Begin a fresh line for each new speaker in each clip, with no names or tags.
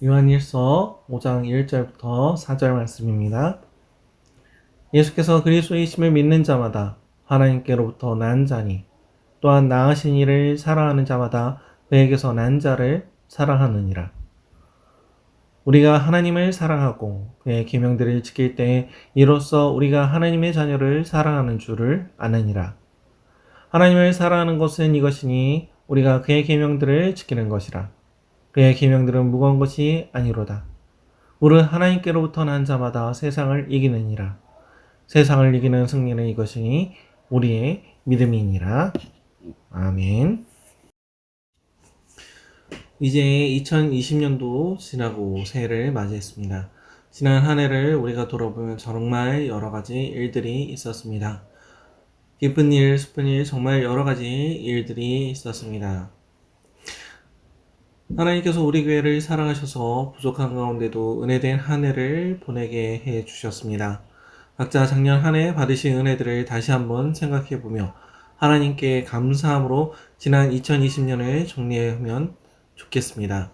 요한일서 5장 1절부터 4절 말씀입니다. 예수께서 그리스도이심을 믿는 자마다 하나님께로부터 난 자니 또한 나으신 이를 사랑하는 자마다 그에게서 난 자를 사랑하느니라. 우리가 하나님을 사랑하고 그의 계명들을 지킬 때에 이로써 우리가 하나님의 자녀를 사랑하는 줄을 아느니라. 하나님을 사랑하는 것은 이것이니 우리가 그의 계명들을 지키는 것이라. 그의 계명들은 무거운 것이 아니로다. 우리 하나님께로부터 난 자마다 세상을 이기느니라. 세상을 이기는 승리는 이것이니 우리의 믿음이니라. 아멘. 이제 2020년도 지나고 새해를 맞이했습니다. 지난 한 해를 우리가 돌아보면 정말 여러 가지 일들이 있었습니다. 기쁜 일, 슬픈 일, 정말 여러 가지 일들이 있었습니다. 하나님께서 우리 교회를 사랑하셔서 부족한 가운데도 은혜된 한 해를 보내게 해 주셨습니다. 각자 작년 한 해 받으신 은혜들을 다시 한번 생각해 보며 하나님께 감사함으로 지난 2020년을 정리하면 좋겠습니다.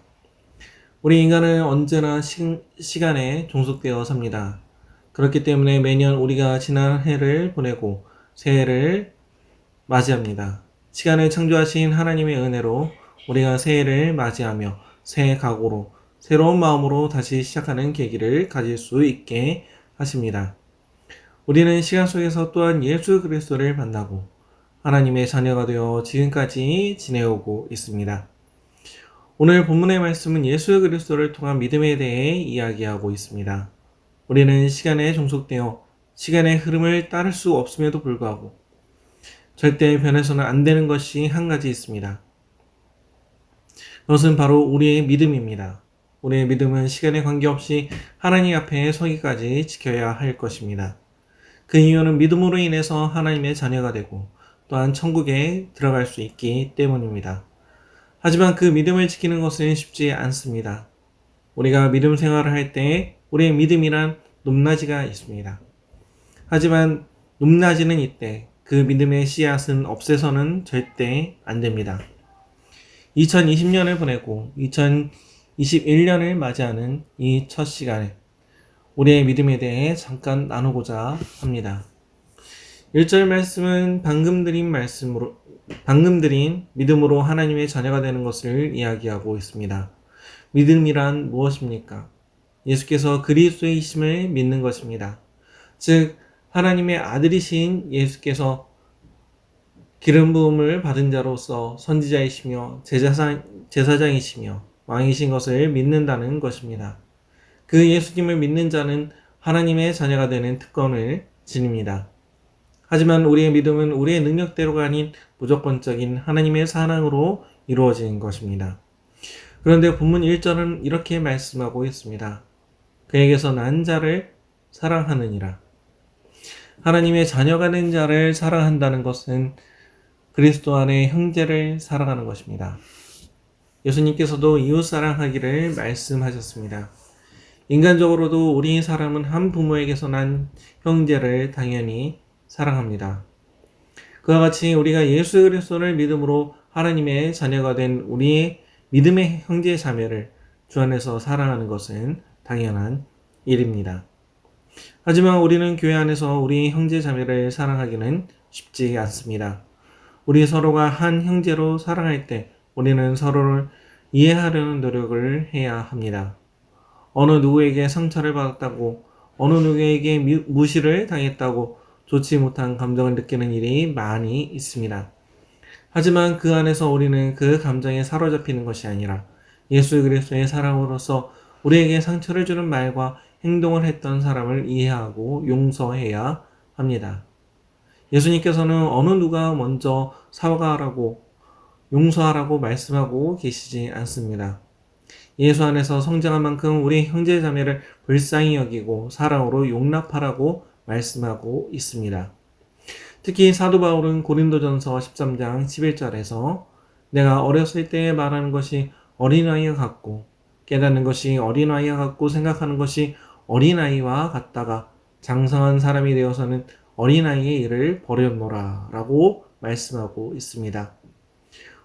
우리 인간은 언제나 시간에 종속되어 삽니다. 그렇기 때문에 매년 우리가 지난 해를 보내고 새해를 맞이합니다. 시간을 창조하신 하나님의 은혜로 우리가 새해를 맞이하며 새해 각오로 새로운 마음으로 다시 시작하는 계기를 가질 수 있게 하십니다. 우리는 시간 속에서 또한 예수 그리스도를 만나고 하나님의 자녀가 되어 지금까지 지내오고 있습니다. 오늘 본문의 말씀은 예수 그리스도를 통한 믿음에 대해 이야기하고 있습니다. 우리는 시간에 종속되어 시간의 흐름을 따를 수 없음에도 불구하고 절대 변해서는 안 되는 것이 한 가지 있습니다. 그것은 바로 우리의 믿음입니다. 우리의 믿음은 시간에 관계없이 하나님 앞에 서기까지 지켜야 할 것입니다. 그 이유는 믿음으로 인해서 하나님의 자녀가 되고 또한 천국에 들어갈 수 있기 때문입니다. 하지만 그 믿음을 지키는 것은 쉽지 않습니다. 우리가 믿음 생활을 할 때 우리의 믿음이란 높낮이가 있습니다. 하지만 높낮이는 이때 그 믿음의 씨앗은 없애서는 절대 안 됩니다. 2020년을 보내고 2021년을 맞이하는 이 첫 시간에 우리의 믿음에 대해 잠깐 나누고자 합니다. 1절 말씀은 방금 드린 믿음으로 하나님의 자녀가 되는 것을 이야기하고 있습니다. 믿음이란 무엇입니까? 예수께서 그리스도이심을 믿는 것입니다. 즉 하나님의 아들이신 예수께서 기름 부음을 받은 자로서 선지자이시며 제사장이시며 왕이신 것을 믿는다는 것입니다. 그 예수님을 믿는 자는 하나님의 자녀가 되는 특권을 지닙니다. 하지만 우리의 믿음은 우리의 능력대로가 아닌 무조건적인 하나님의 사랑으로 이루어진 것입니다. 그런데 본문 1절은 이렇게 말씀하고 있습니다. 그에게서 난 자를 사랑하느니라. 하나님의 자녀가 된 자를 사랑한다는 것은 그리스도 안에 형제를 사랑하는 것입니다. 예수님께서도 이웃 사랑하기를 말씀하셨습니다. 인간적으로도 우리 사람은 한 부모에게서 난 형제를 당연히 사랑합니다. 그와 같이 우리가 예수 그리스도를 믿음으로 하나님의 자녀가 된 우리의 믿음의 형제 자매를 주 안에서 사랑하는 것은 당연한 일입니다. 하지만 우리는 교회 안에서 우리 형제 자매를 사랑하기는 쉽지 않습니다. 우리 서로가 한 형제로 사랑할 때 우리는 서로를 이해하려는 노력을 해야 합니다. 어느 누구에게 상처를 받았다고, 어느 누구에게 무시를 당했다고 좋지 못한 감정을 느끼는 일이 많이 있습니다. 하지만 그 안에서 우리는 그 감정에 사로잡히는 것이 아니라 예수 그리스도의 사랑으로서 우리에게 상처를 주는 말과 행동을 했던 사람을 이해하고 용서해야 합니다. 예수님께서는 어느 누가 먼저 사과하라고 용서하라고 말씀하고 계시지 않습니다. 예수 안에서 성장한 만큼 우리 형제 자매를 불쌍히 여기고 사랑으로 용납하라고 말씀하고 있습니다. 특히 사도 바울은 고린도전서 13장 11절에서 내가 어렸을 때 말하는 것이 어린아이와 같고 깨닫는 것이 어린아이와 같고 생각하는 것이 어린아이와 같다가 장성한 사람이 되어서는 어린아이의 일을 버렸노라 라고 말씀하고 있습니다.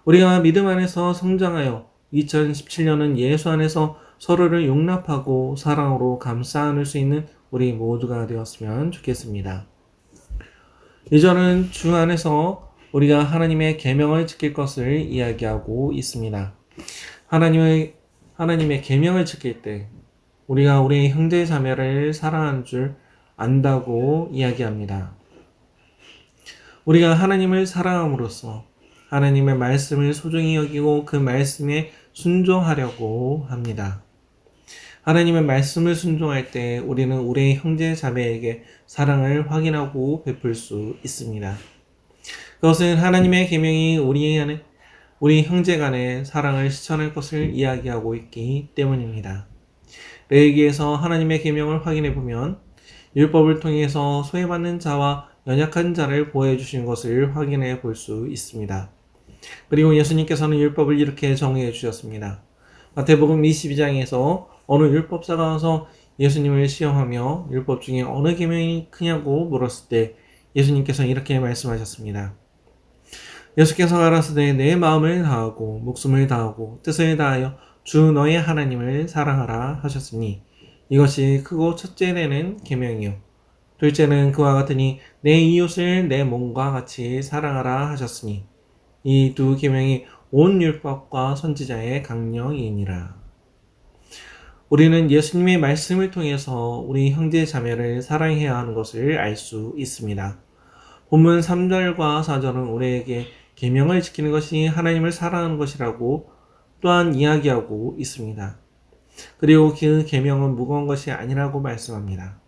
우리가 믿음 안에서 성장하여 2017년은 예수 안에서 서로를 용납하고 사랑으로 감싸 안을 수 있는 우리 모두가 되었으면 좋겠습니다. 이절은 주 안에서 우리가 하나님의 계명을 지킬 것을 이야기하고 있습니다. 하나님의 계명을 지킬 때 우리가 우리 형제 자매를 사랑하는 줄 안다고 이야기합니다. 우리가 하나님을 사랑함으로써 하나님의 말씀을 소중히 여기고 그 말씀에 순종하려고 합니다. 하나님의 말씀을 순종할 때 우리는 우리의 형제 자매에게 사랑을 확인하고 베풀 수 있습니다. 그것은 하나님의 계명이 우리 형제 간의 사랑을 실천할 것을 이야기하고 있기 때문입니다. 레위기에서 하나님의 계명을 확인해 보면 율법을 통해서 소외받는 자와 연약한 자를 보호해 주신 것을 확인해 볼 수 있습니다. 그리고 예수님께서는 율법을 이렇게 정의해 주셨습니다. 마태복음 22장에서 어느 율법사가 와서 예수님을 시험하며 율법 중에 어느 계명이 크냐고 물었을 때 예수님께서 이렇게 말씀하셨습니다. 예수께서 가라사대 내 마음을 다하고 목숨을 다하고 뜻을 다하여 주 너의 하나님을 사랑하라 하셨으니 이것이 크고 첫째는 계명이요 둘째는 그와 같으니 내 이웃을 내 몸과 같이 사랑하라 하셨으니 이 두 계명이 온 율법과 선지자의 강령이니라. 우리는 예수님의 말씀을 통해서 우리 형제 자매를 사랑해야 하는 것을 알 수 있습니다. 본문 3절과 4절은 우리에게 계명을 지키는 것이 하나님을 사랑하는 것이라고 또한 이야기하고 있습니다. 그리고 그 계명은 무거운 것이 아니라고 말씀합니다.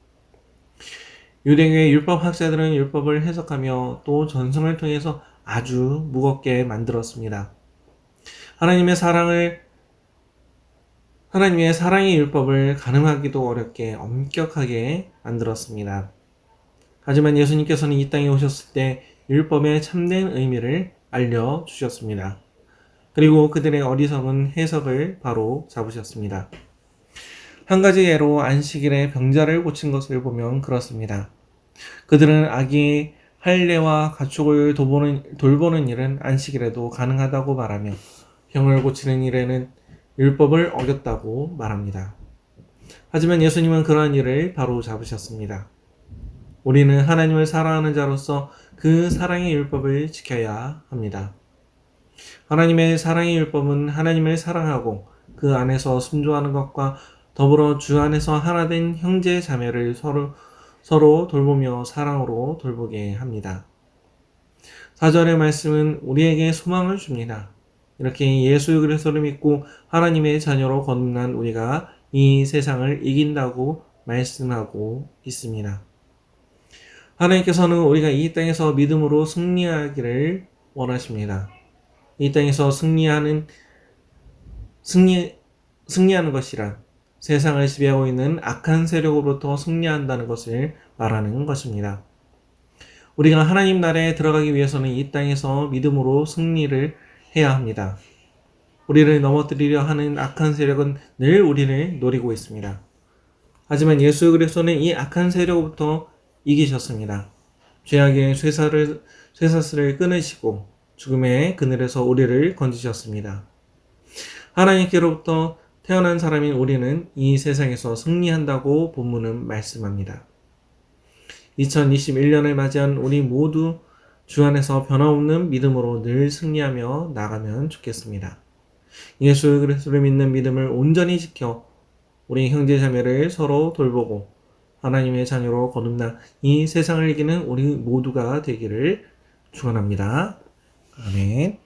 유대교의 율법 학자들은 율법을 해석하며 또 전승을 통해서 아주 무겁게 만들었습니다. 하나님의 사랑의 율법을 가늠하기도 어렵게 엄격하게 만들었습니다. 하지만 예수님께서는 이 땅에 오셨을 때 율법의 참된 의미를 알려주셨습니다. 그리고 그들의 어리석은 해석을 바로 잡으셨습니다. 한 가지 예로 안식일에 병자를 고친 것을 보면 그렇습니다. 그들은 아기의 할례와 가축을 돌보는 일은 안식일에도 가능하다고 말하며 병을 고치는 일에는 율법을 어겼다고 말합니다. 하지만 예수님은 그러한 일을 바로 잡으셨습니다. 우리는 하나님을 사랑하는 자로서 그 사랑의 율법을 지켜야 합니다. 하나님의 사랑의 율법은 하나님을 사랑하고 그 안에서 순종하는 것과 더불어 주 안에서 하나 된 형제 자매를 서로 돌보며 사랑으로 돌보게 합니다. 4절의 말씀은 우리에게 소망을 줍니다. 이렇게 예수 그리스도를 믿고 하나님의 자녀로 거듭난 우리가 이 세상을 이긴다고 말씀하고 있습니다. 하나님께서는 우리가 이 땅에서 믿음으로 승리하기를 원하십니다. 이 땅에서 승리하는 것이란 세상을 지배하고 있는 악한 세력으로부터 승리한다는 것을 말하는 것입니다. 우리가 하나님 나라에 들어가기 위해서는 이 땅에서 믿음으로 승리를 해야 합니다. 우리를 넘어뜨리려 하는 악한 세력은 늘 우리를 노리고 있습니다. 하지만 예수 그리스도는 이 악한 세력으로부터 이기셨습니다. 죄악의 쇠사슬을 끊으시고 죽음의 그늘에서 우리를 건지셨습니다. 하나님께로부터 태어난 사람인 우리는 이 세상에서 승리한다고 본문은 말씀합니다. 2021년을 맞이한 우리 모두 주 안에서 변함없는 믿음으로 늘 승리하며 나가면 좋겠습니다. 예수 그리스도를 믿는 믿음을 온전히 지켜 우리 형제 자매를 서로 돌보고 하나님의 자녀로 거듭나 이 세상을 이기는 우리 모두가 되기를 축원합니다. 아멘.